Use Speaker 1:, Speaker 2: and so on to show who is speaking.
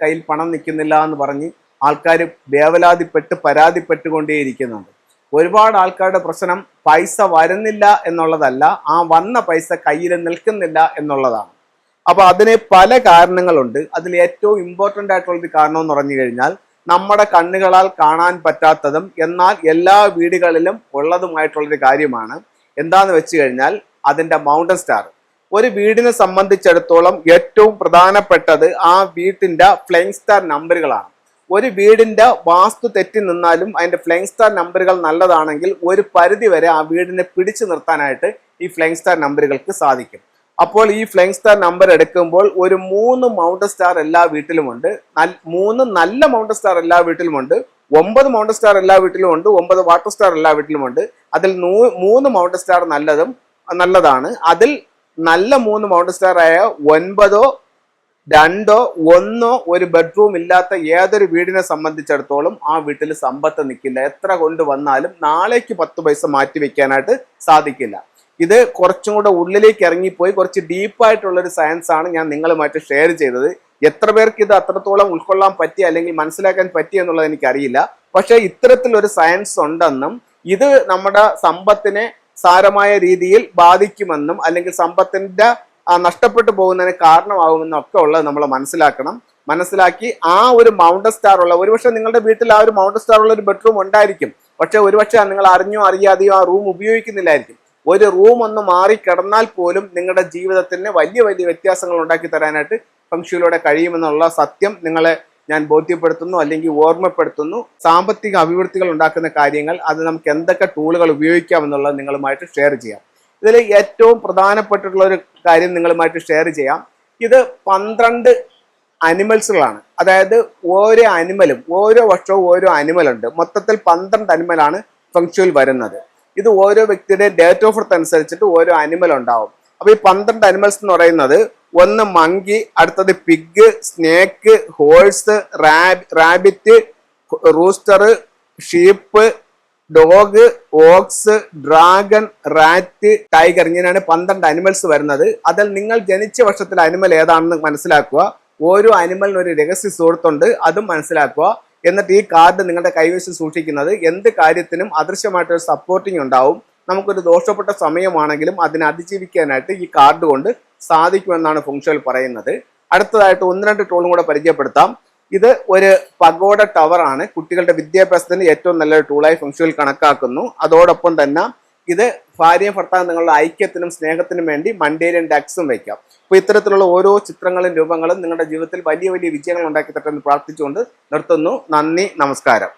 Speaker 1: കയ്യിൽ പണം നിൽക്കുന്നില്ല എന്ന് പറഞ്ഞ് ആൾക്കാർ വേവലാതിപ്പെട്ട് പരാതിപ്പെട്ടുകൊണ്ടേയിരിക്കുന്നുണ്ട്. ഒരുപാട് ആൾക്കാരുടെ പ്രശ്നം പൈസ വരുന്നില്ല എന്നുള്ളതല്ല, ആ വന്ന പൈസ കയ്യിൽ നിൽക്കുന്നില്ല എന്നുള്ളതാണ്. അപ്പൊ അതിന് പല കാരണങ്ങളുണ്ട്. അതിൽ ഏറ്റവും ഇമ്പോർട്ടൻ്റ് ആയിട്ടുള്ളൊരു കാരണം എന്ന് പറഞ്ഞു കഴിഞ്ഞാൽ നമ്മുടെ കണ്ണുകളാൽ കാണാൻ പറ്റാത്തതും എന്നാൽ എല്ലാ വീടുകളിലും ഉള്ളതുമായിട്ടുള്ളൊരു കാര്യമാണ്. എന്താന്ന് വെച്ച് കഴിഞ്ഞാൽ അതിൻ്റെ മൗണ്ടൻ സ്റ്റാർ. ഒരു വീടിനെ സംബന്ധിച്ചിടത്തോളം ഏറ്റവും പ്രധാനപ്പെട്ടത് ആ വീട്ടിൻ്റെ ഫ്ലൈയിങ് സ്റ്റാർ നമ്പറുകളാണ്. ഒരു വീടിൻ്റെ വാസ്തു തെറ്റി നിന്നാലും അതിൻ്റെ ഫ്ലൈയിങ് സ്റ്റാർ നമ്പറുകൾ നല്ലതാണെങ്കിൽ ഒരു പരിധി വരെ ആ വീടിനെ പിടിച്ചു നിർത്താനായിട്ട് ഈ ഫ്ലൈയിങ് സ്റ്റാർ നമ്പറുകൾക്ക് സാധിക്കും. അപ്പോൾ ഈ ഫ്ലൈയിങ് സ്റ്റാർ നമ്പർ എടുക്കുമ്പോൾ ഒരു 3 മൗണ്ടൻ സ്റ്റാർ എല്ലാ വീട്ടിലുമുണ്ട്, 3 നല്ല മൗണ്ടൻ സ്റ്റാർ എല്ലാ വീട്ടിലുമുണ്ട്, 9 മൗണ്ടൻ സ്റ്റാർ എല്ലാ വീട്ടിലുമുണ്ട്, 9 വാട്ടർ സ്റ്റാർ എല്ലാ വീട്ടിലുമുണ്ട്. അതിൽ 3 മൗണ്ടൻ സ്റ്റാർ നല്ലതാണ്. അതിൽ നല്ല 3 മൗണ്ടൻ സ്റ്റാർ ആയ 9, 2, 1 ഒരു ബെഡ്റൂം ഇല്ലാത്ത ഏതൊരു വീടിനെ സംബന്ധിച്ചിടത്തോളം ആ വീട്ടിൽ സമ്പത്ത് നിൽക്കില്ല. എത്ര കൊണ്ട് വന്നാലും നാളേക്ക് 10 പൈസ മാറ്റി വെക്കാനായിട്ട് സാധിക്കില്ല. ഇത് കുറച്ചും കൂടെ ഉള്ളിലേക്ക് ഇറങ്ങിപ്പോയി കുറച്ച് ഡീപ്പായിട്ടുള്ളൊരു സയൻസ് ആണ് ഞാൻ നിങ്ങളുമായിട്ട് ഷെയർ ചെയ്തത്. എത്ര പേർക്ക് ഇത് അത്രത്തോളം ഉൾക്കൊള്ളാൻ പറ്റി അല്ലെങ്കിൽ മനസ്സിലാക്കാൻ പറ്റി എന്നുള്ളത് എനിക്കറിയില്ല. പക്ഷെ ഇത്തരത്തിലൊരു സയൻസ് ഉണ്ടെന്നും ഇത് നമ്മുടെ സമ്പത്തിനെ സാരമായ രീതിയിൽ ബാധിക്കുമെന്നും അല്ലെങ്കിൽ സമ്പത്തിന്റെ നഷ്ടപ്പെട്ടു പോകുന്നതിന് കാരണമാകുമെന്നും ഒക്കെ ഉള്ളത് നമ്മൾ മനസ്സിലാക്കി ആ ഒരു മൗണ്ടൻ സ്റ്റാർ ഉള്ള, ഒരുപക്ഷെ നിങ്ങളുടെ വീട്ടിൽ ആ ഒരു മൗണ്ടൻ സ്റ്റാർ ഉള്ള ഒരു ബെഡ്റൂം ഉണ്ടായിരിക്കും. പക്ഷെ ഒരുപക്ഷെ നിങ്ങൾ അറിഞ്ഞോ അറിയാതെയോ ആ റൂം ഉപയോഗിക്കുന്നില്ലായിരിക്കും. ഒരു റൂം ഒന്ന് മാറി കിടന്നാൽ പോലും നിങ്ങളുടെ ജീവിതത്തിന് വലിയ വലിയ വ്യത്യാസങ്ങൾ ഉണ്ടാക്കി തരാനായിട്ട് ഫെങ്ഷുയിലൂടെ കഴിയുമെന്നുള്ള സത്യം നിങ്ങളെ ഞാൻ ബോധ്യപ്പെടുത്തുന്നു അല്ലെങ്കിൽ ഓർമ്മപ്പെടുത്തുന്നു. സാമ്പത്തിക അഭിവൃദ്ധികൾ ഉണ്ടാക്കുന്ന കാര്യങ്ങൾ അത് നമുക്ക് എന്തൊക്കെ ടൂളുകൾ ഉപയോഗിക്കാമെന്നുള്ളത് നിങ്ങളുമായിട്ട് ഷെയർ ചെയ്യാം. ഇതിൽ ഏറ്റവും പ്രധാനപ്പെട്ടിട്ടുള്ള ഒരു കാര്യം നിങ്ങളുമായിട്ട് ഷെയർ ചെയ്യാം. ഇത് 12 അനിമൽസുകളാണ്. അതായത് ഓരോ അനിമലും ഓരോ വർഷവും ഓരോ അനിമലുണ്ട്. മൊത്തത്തിൽ 12 അനിമലാണ് ഫെങ്ഷുയിൽ വരുന്നത്. ഇത് ഓരോ വ്യക്തിയുടെ ഡേറ്റ് ഓഫ് ബർത്ത് അനുസരിച്ചിട്ട് ഓരോ അനിമൽ ഉണ്ടാവും. അപ്പൊ ഈ 12 അനിമൽസ് എന്ന് പറയുന്നത് ഒന്ന് മങ്കി, അടുത്തത് pig, snake, horse, rabbit, rooster, sheep, dog, ox, dragon, rat, tiger, ഇങ്ങനെയാണ് 12 അനിമൽസ് വരുന്നത്. അതിൽ നിങ്ങൾ ജനിച്ച വർഷത്തിൽ അനിമൽ ഏതാണെന്ന് മനസ്സിലാക്കുക. ഓരോ അനിമലിന് ഒരു രഹസ്യ സുഹൃത്തുണ്ട്, അതും മനസ്സിലാക്കുക. എന്നിട്ട് ഈ കാർഡ് നിങ്ങളുടെ കൈവശം സൂക്ഷിക്കുന്നത് എന്ത് കാര്യത്തിനും അദൃശ്യമായിട്ടൊരു സപ്പോർട്ടിങ് ഉണ്ടാവും. നമുക്കൊരു ദോഷപ്പെട്ട സമയമാണെങ്കിലും അതിനെ അതിജീവിക്കാനായിട്ട് ഈ കാർഡ് കൊണ്ട് സാധിക്കുമെന്നാണ് ഫെങ്ഷുയിൽ പറയുന്നത്. അടുത്തതായിട്ട് 1-2 ടൂളും കൂടെ പരിചയപ്പെടുത്താം. ഇത് ഒരു പഗോഡ ടവർ ആണ്. കുട്ടികളുടെ വിദ്യാഭ്യാസത്തിന് ഏറ്റവും നല്ലൊരു ടൂളായി ഫെങ്ഷുയിൽ കണക്കാക്കുന്നു. അതോടൊപ്പം തന്നെ ഇത് ഭാര്യയും ഭർത്താവും നിങ്ങളുടെ ഐക്യത്തിനും സ്നേഹത്തിനും വേണ്ടി മണ്ടേരിയൻ ഡക്സും വയ്ക്കാം. അപ്പോൾ ഇത്തരത്തിലുള്ള ഓരോ ചിത്രങ്ങളും രൂപങ്ങളും നിങ്ങളുടെ ജീവിതത്തിൽ വലിയ വലിയ വിജയങ്ങൾ ഉണ്ടാക്കി തട്ടെന്ന് പ്രാർത്ഥിച്ചുകൊണ്ട് നിർത്തുന്നു. നന്ദി, നമസ്കാരം.